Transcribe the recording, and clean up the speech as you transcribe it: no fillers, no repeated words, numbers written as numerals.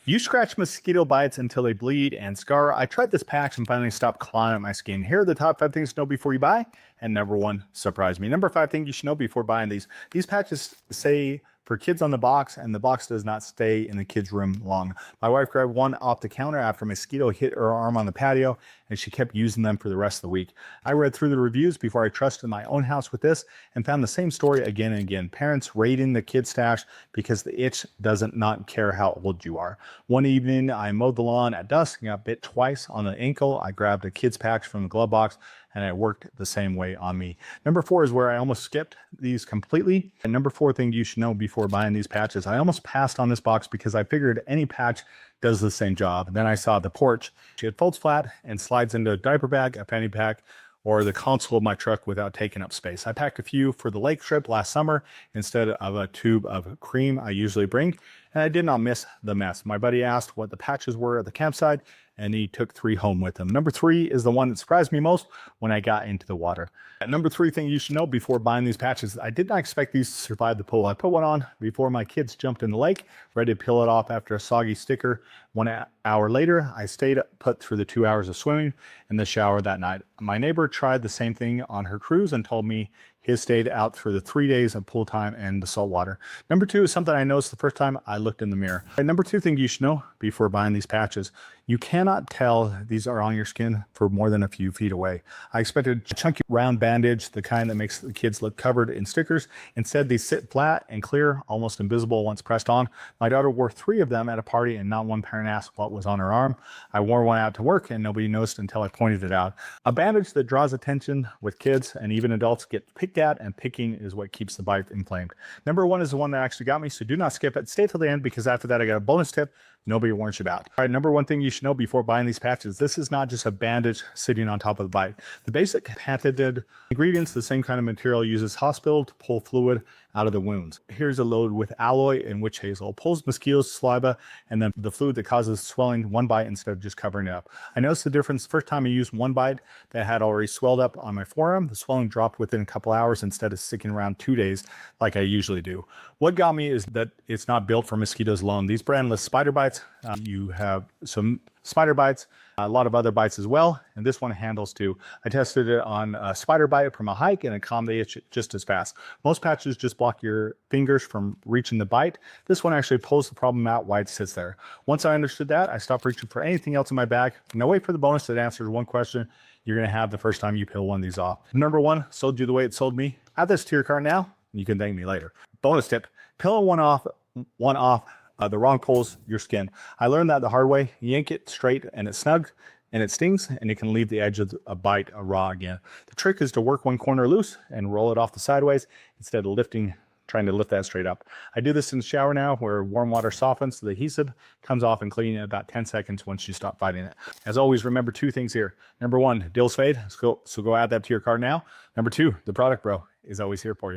Do you scratch mosquito bites until they bleed and scar? I tried this patch and finally stopped clawing at my skin. Here are the top 5 things to know before you buy. And number 1, surprise me. Number 5 thing you should know before buying these. These patches say for kids on the box, and the box does not stay in the kids' room long. My wife grabbed one off the counter after a mosquito hit her arm on the patio, and she kept using them for the rest of the week. I read through the reviews before I trusted my own house with this and found the same story again and again. Parents raiding the kids' stash because the itch doesn't not care how old you are. One evening, I mowed the lawn at dusk and got bit twice on the ankle. I grabbed a kid's patch from the glove box, and it worked the same way on me. Number 4 is where I almost skipped these completely. And number 4 thing you should know before buying these patches, I almost passed on this box because I figured any patch does the same job. And then I saw the porch. It folds flat and slides into a diaper bag, a penny pack, or the console of my truck without taking up space. I packed a few for the lake trip last summer instead of a tube of cream I usually bring, and I did not miss the mess. My buddy asked what the patches were at the campsite, and he took 3 home with him. Number 3 is the one that surprised me most when I got into the water. And number 3 thing you should know before buying these patches, I did not expect these to survive the pool. I put one on before my kids jumped in the lake, ready to peel it off after a soggy sticker. 1 hour later, I stayed put through the 2 hours of swimming in the shower that night. My neighbor tried the same thing on her cruise and told me his stayed out for the 3 days of pool time and the salt water. Number 2 is something I noticed the first time I looked in the mirror. And number 2 thing you should know before buying these patches, you cannot tell these are on your skin for more than a few feet away. I expected a chunky round bandage, the kind that makes the kids look covered in stickers. Instead, these sit flat and clear, almost invisible once pressed on. My daughter wore 3 of them at a party and not one parent asked what was on her arm. I wore one out to work and nobody noticed until I pointed it out. A bandage that draws attention with kids and even adults get picked at, and picking is what keeps the bite inflamed. Number 1 is the one that actually got me, so do not skip it. Stay till the end because after that I got a bonus tip nobody warns you about. All right, number 1 thing you should know before buying these patches, this is not just a bandage sitting on top of the bite. The basic patented ingredients, the same kind of material, uses hospital to pull fluid out of the wounds. Here's a load with aloe and witch hazel. Pulls mosquitoes' saliva and then the fluid that causes swelling one bite instead of just covering it up. I noticed the difference the first time I used one bite that had already swelled up on my forearm. The swelling dropped within a couple hours instead of sticking around 2 days like I usually do. What got me is that it's not built for mosquitoes alone. These brandless spider bites, you have some spider bites, a lot of other bites as well, and this one handles too. I tested it on a spider bite from a hike and it calmed the itch just as fast. Most patches just block your fingers from reaching the bite. This one actually pulls the problem out while it sits there. Once I understood that, I stopped reaching for anything else in my bag. Now wait for the bonus that answers one question you're going to have the first time you peel one of these off. Number 1, sold you the way it sold me. Add this to your cart now, and you can thank me later. Bonus tip, peel one off the wrong pulls your skin. I learned that the hard way. You yank it straight and it's snug and it stings and it can leave the edge of a bite raw again. The trick is to work one corner loose and roll it off the sideways instead of trying to lift that straight up. I do this in the shower now where warm water softens, the adhesive comes off and clean in about 10 seconds once you stop fighting it. As always, remember 2 things here. Number 1, deals fade, so go add that to your cart now. Number 2, the product bro is always here for you.